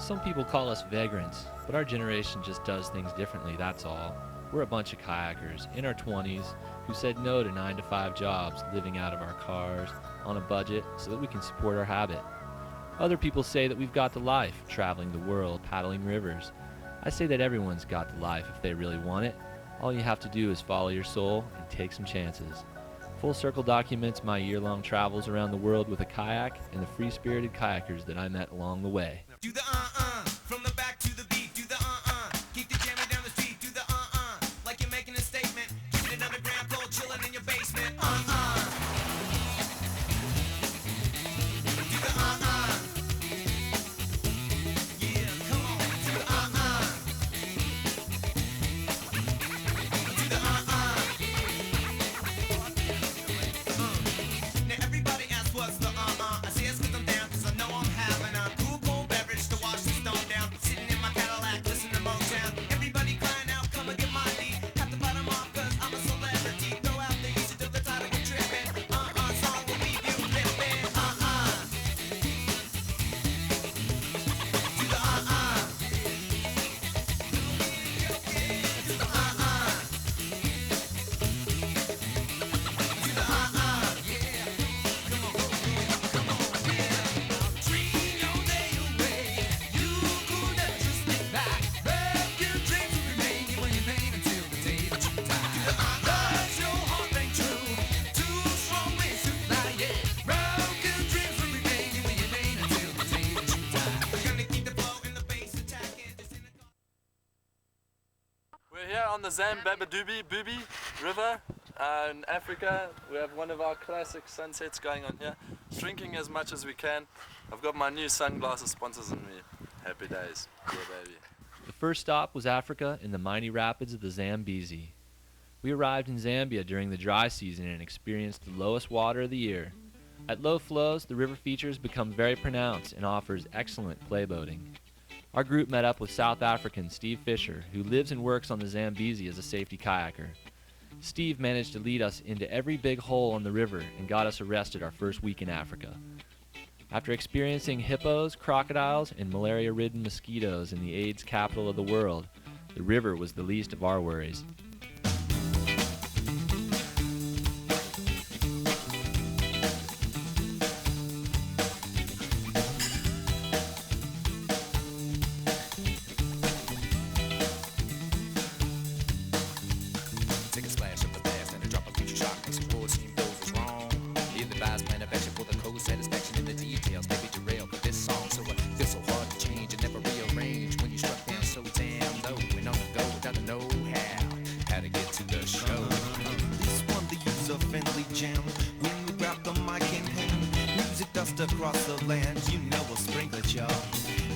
Some people call us vagrants, but our generation just does things differently, that's all. We're a bunch of kayakers in our 20s who said no to 9-to-5 jobs, living out of our cars, on a budget, so that we can support our habit. Other people say that we've got the life, traveling the world, paddling rivers. I say that everyone's got the life if they really want it. All you have to do is follow your soul and take some chances. Full Circle documents my year-long travels around the world with a kayak and the free-spirited kayakers that I met along the way. Do the from the back to the beat. Do the keep the jammer down the street. Do the like you're making a statement. Keep it underground, cold chilling in your basement. Do the yeah, come on. Do the do the Now everybody asks what's the I say it's 'cause I'm down 'cause I know I'm having a cool beverage to wash the stone down. Sitting in my Cadillac, listening to Motown. Everybody crying out, come and get my lead. Have to bottom off 'cause I'm a celebrity. Throw out the easy to the title of tripping. Song will leave you flipping. Do the We're here on the Zambezi River in Africa. We have one of our classic sunsets going on here. Drinking as much as we can. I've got my new sunglasses sponsors on me. Happy days. Yeah, baby. The first stop was Africa in the mighty rapids of the Zambezi. We arrived in Zambia during the dry season and experienced the lowest water of the year. At low flows, the river features become very pronounced and offers excellent playboating. Our group met up with South African Steve Fisher, who lives and works on the Zambezi as a safety kayaker. Steve managed to lead us into every big hole on the river and got us arrested our first week in Africa. After experiencing hippos, crocodiles, and malaria-ridden mosquitoes in the AIDS capital of the world, the river was the least of our worries. take a splash of the past and a drop of future shock. Makes the world seem both is wrong. Ill advised plan of action for the cold satisfaction in the details. Maybe derail for this song, so it feels so hard to change and never rearrange. When you struck down so damn low and on the go without the know-how to get to the show. This one the user-friendly jam. When we grab the mic in hand, music dust across the land. You know we'll sprinkle it, y'all.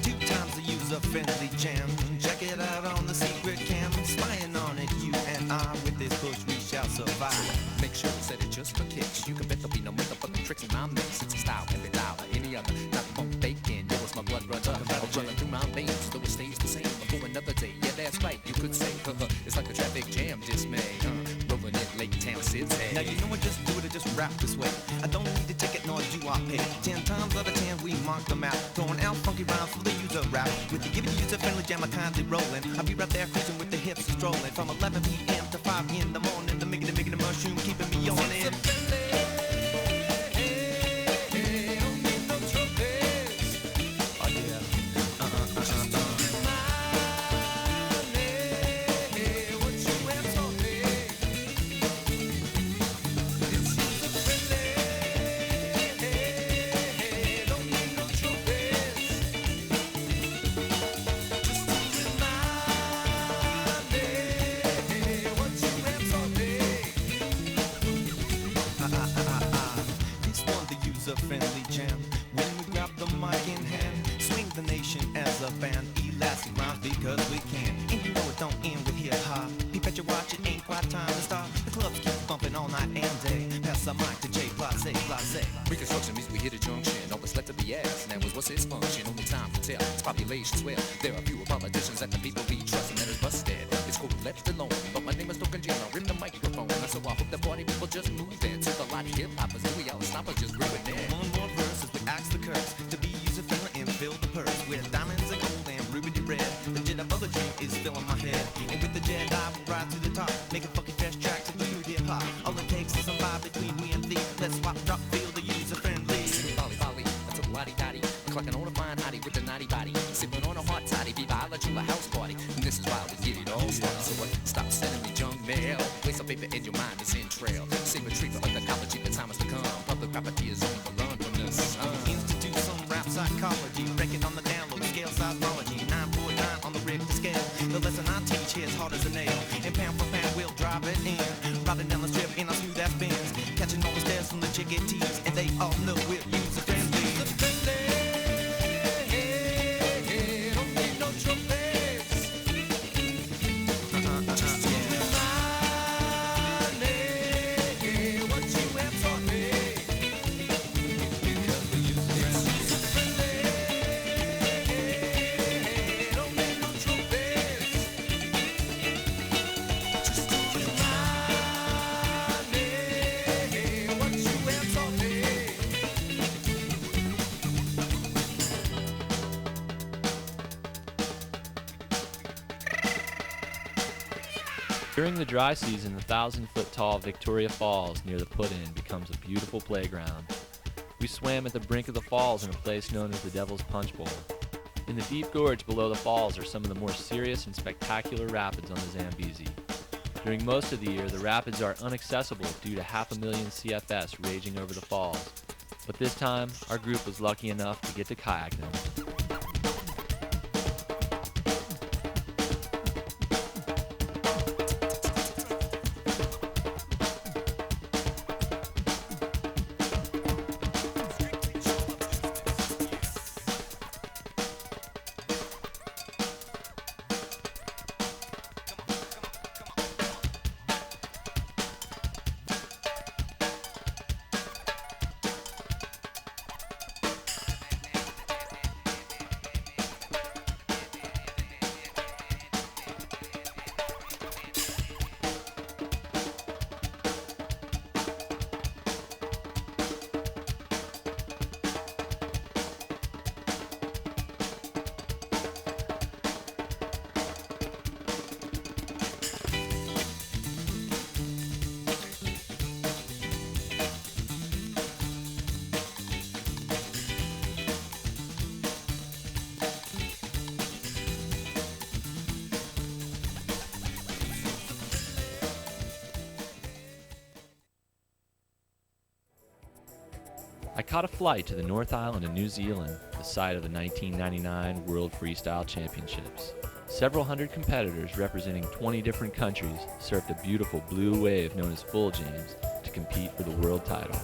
2 times the user-friendly jam. Check it out on the secret cam. Spying on it, you and I. With this push, we shall survive. Make sure we set it just for kicks. You can bet there'll be no motherfucking tricks in my mix. It's a style and it out or any other. Not the bump bacon. Yo, it's my blood runs up. I'm running through my veins, though it stays the same before another day. Yeah, that's right. You could say, it's like a traffic jam dismay. Rolling in Lake Town City. Now you know I just do it, I just rap this way. I don't need a ticket nor do I pay. 10 times out of 10 we mark them out. Throwing out funky rhymes for the user rap. With the giving user-friendly jam I kindly rolling. I'll be right there cruising with the hips strolling. From 11 p.m. to 5 in the morning. The making the mushroom keeping me on it. Friendly jam. When we grab the mic in hand, swing the nation as a band. Elastic rhymes because we can. And you know it don't end with hip hop. Peep at your watch, it ain't quite time to stop. The clubs keep bumping all night and day. Pass the mic to J Blase, Blase. Reconstruction means we hit a junction. All that's left to be asked. And that was what's its function. Only time to tell. Its population swell. There are fewer politicians that the people we trust and that is busted. It's cold left alone. But my name is Token Jam. I rim the microphone. And so I hope the party people just move in. To the lot of hip hoppers. Do we all stop or just groove it in? One more verse as we ask the curse to be user friendly and fill the purse with diamonds and gold Place of paper in your mind is in trail. Save a tree for undercology, the time is to come. Public property is on the learn from this. Institute some rap psychology, break it on the download scale, seismology, 949 on the Richter scale. The lesson I teach here is hard as a nail, and pound for pound we'll drive it in. Riding down the strip in our smooth ass bins, catching all the stares from the chickadees, and they all know we're user friendly. Don't need no trophies. Just remind me what you have taught me. Because we use it. User friendly. Don't need no trophies. Just to remind me what you have taught me. During the dry season, the 1,000-foot-tall Victoria Falls near the put-in becomes a beautiful playground. We swam at the brink of the falls in a place known as the Devil's Punch Bowl. In the deep gorge below the falls are some of the more serious and spectacular rapids on the Zambezi. During most of the year, the rapids are inaccessible due to 500,000 CFS raging over the falls. But this time, our group was lucky enough to get to kayak them. I caught a flight to the North Island of New Zealand, the site of the 1999 World Freestyle Championships. Several hundred competitors representing 20 different countries surfed a beautiful blue wave known as Full James to compete for the world title.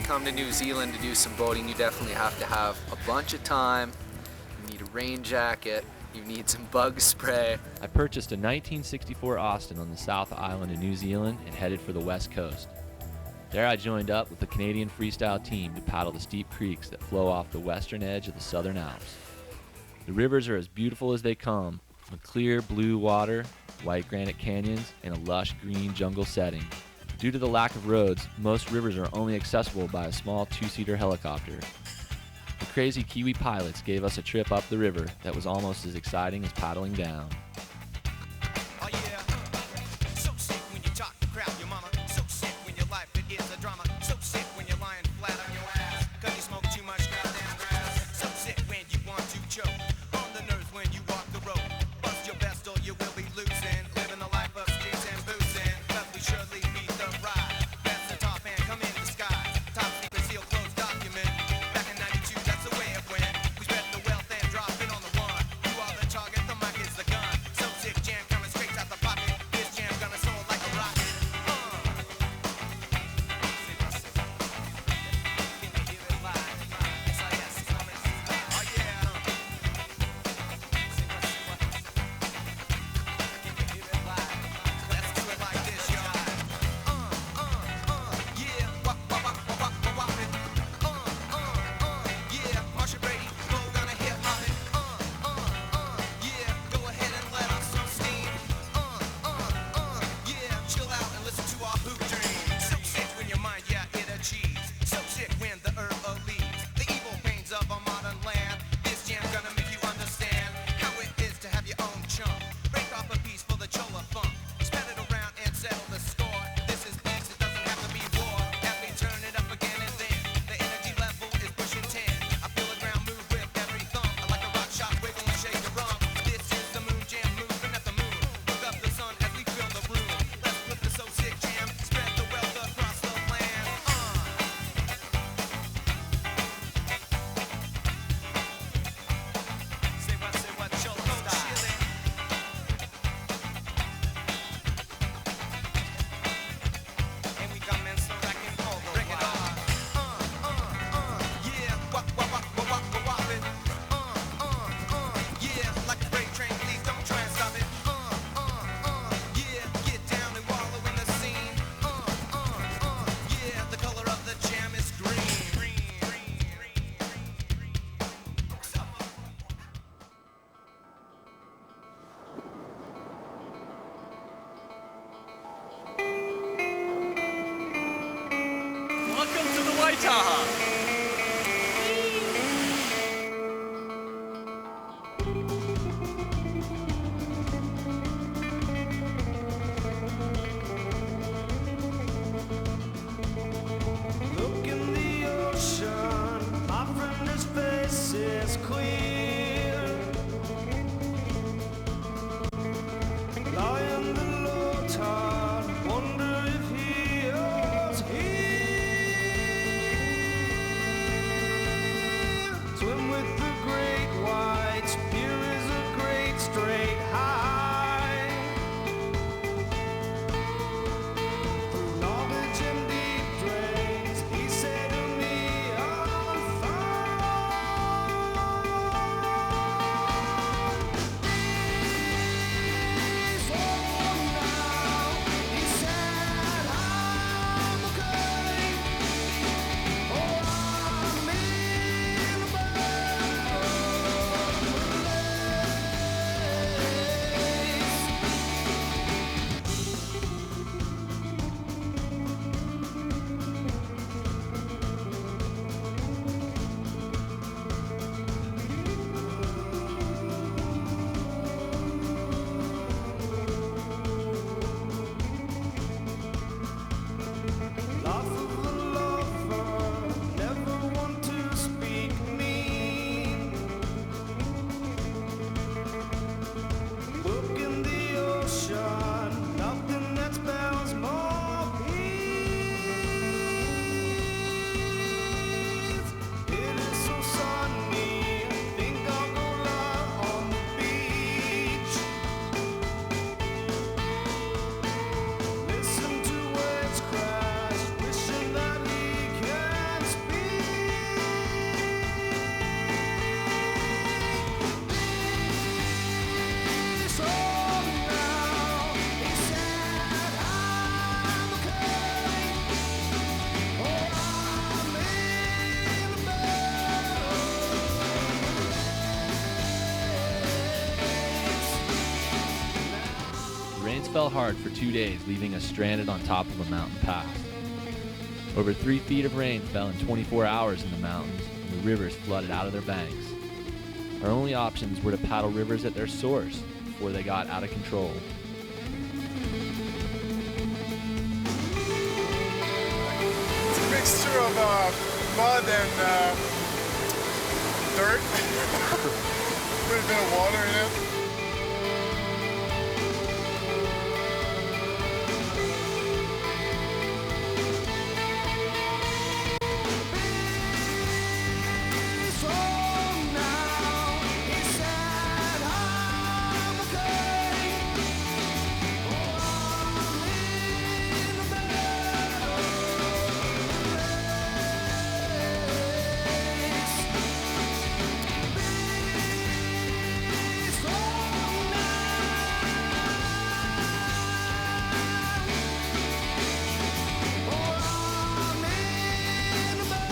Come to New Zealand to do some boating, you definitely have to have a bunch of time. You need a rain jacket, you need some bug spray. I purchased a 1964 Austin on the South Island of New Zealand and headed for the West Coast. There I joined up with the Canadian Freestyle team to paddle the steep creeks that flow off the western edge of the Southern Alps. The rivers are as beautiful as they come, with clear blue water, white granite canyons, and a lush green jungle setting. Due to the lack of roads, most rivers are only accessible by a small two-seater helicopter. The crazy Kiwi pilots gave us a trip up the river that was almost as exciting as paddling down. Oh yeah, so sick when you talk to crowd your mama. So sick when your life it is a drama. So sick when you're lying flat on your ass, 'cause you smoke too much goddamn grass. So sick when you want to choke on the nerves when you walk the road. Bust your best or you will be losing, living the life of streets and boozing. 'Cause we surely beat the ride. That's the top and come in the sky. Top secret seal closed document. Back in 92, that's the way it went. We spread the wealth and drop it on the one. You are the target, the mic is the gun. Waitaha. Look in the ocean, my friend, his face is clear. Lying below tide, wonder if he is here. Swim with the great whites, here is a great straight high. Through knowledge and deep drains, he said to me, I'm fine. He's home now, he said, I'm okay. Oh, I'm in a better Life of a lover, never one to speak mean. Look in the ocean, nothing that spells more peace. It is so sunny, I think I'll go lie on the beach. Listen to waves crash, wishing that he can speak. He's home now, he said, I'm okay. Oh, I'm in a better place. The rains fell hard for 2 days, leaving us stranded on top of a mountain pass. Over 3 feet of rain fell in 24 hours in the mountains, and the rivers flooded out of their banks. Our only options were to paddle rivers at their source before they got out of control. It's a mixture of mud and dirt. Put a bit of water in it. He's home now, he said, I'm okay. Oh, I'm in a better place. He's home now. Oh, I'm in a better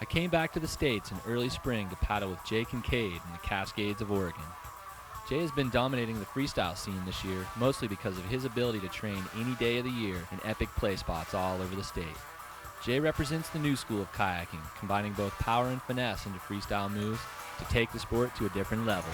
I came back to the States in early spring to paddle with Jay Kincaid in the Cascades of Oregon. Jay has been dominating the freestyle scene this year, mostly because of his ability to train any day of the year in epic play spots all over the state. Jay represents the new school of kayaking, combining both power and finesse into freestyle moves to take the sport to a different level.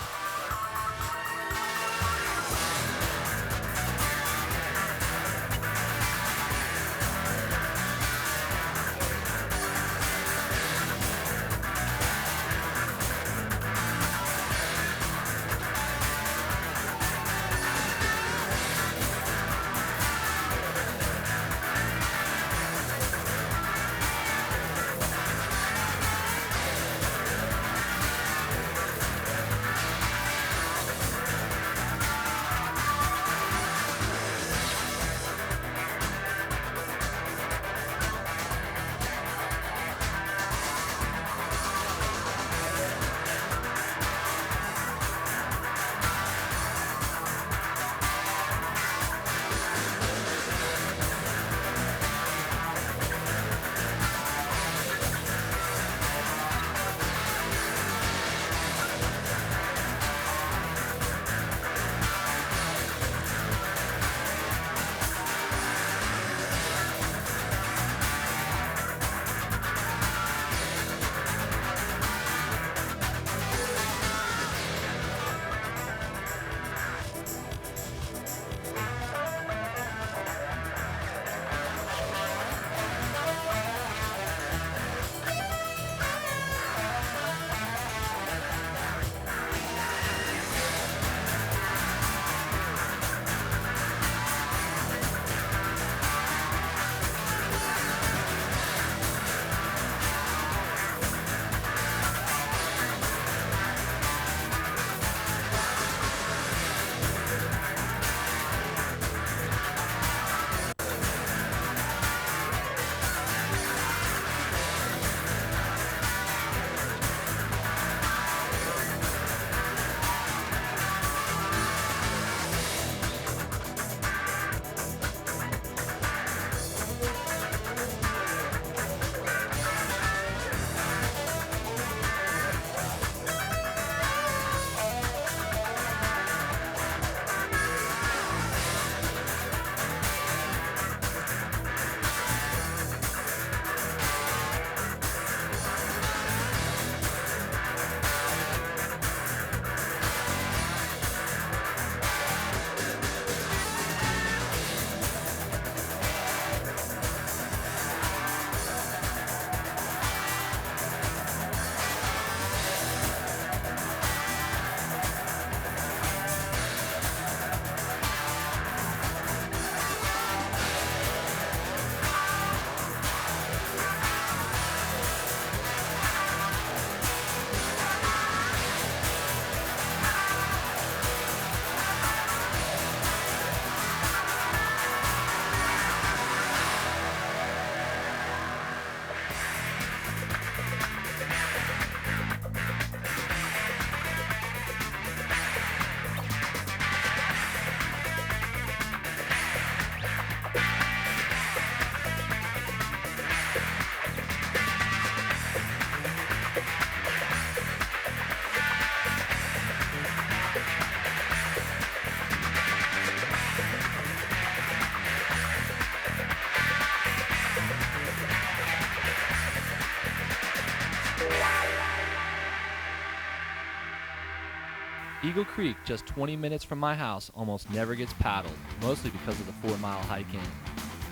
Eagle Creek, just 20 minutes from my house, almost never gets paddled, mostly because of the 4-mile hike in.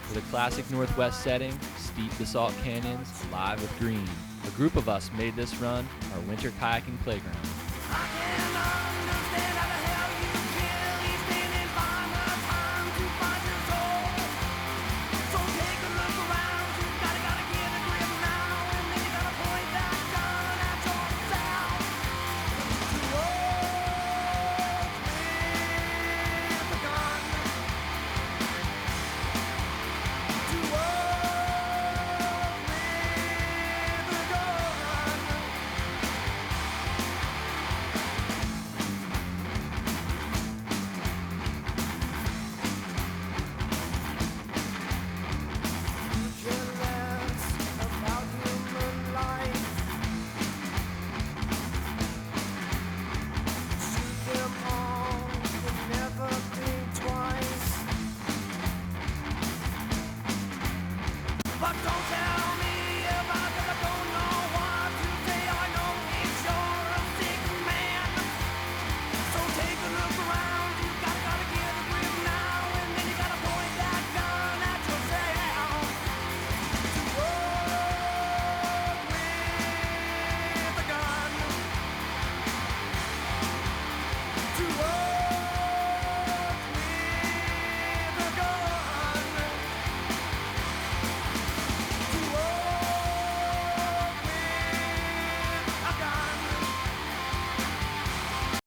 With a classic Northwest setting, steep basalt canyons, live with green, a group of us made this run our winter kayaking playground. But don't tell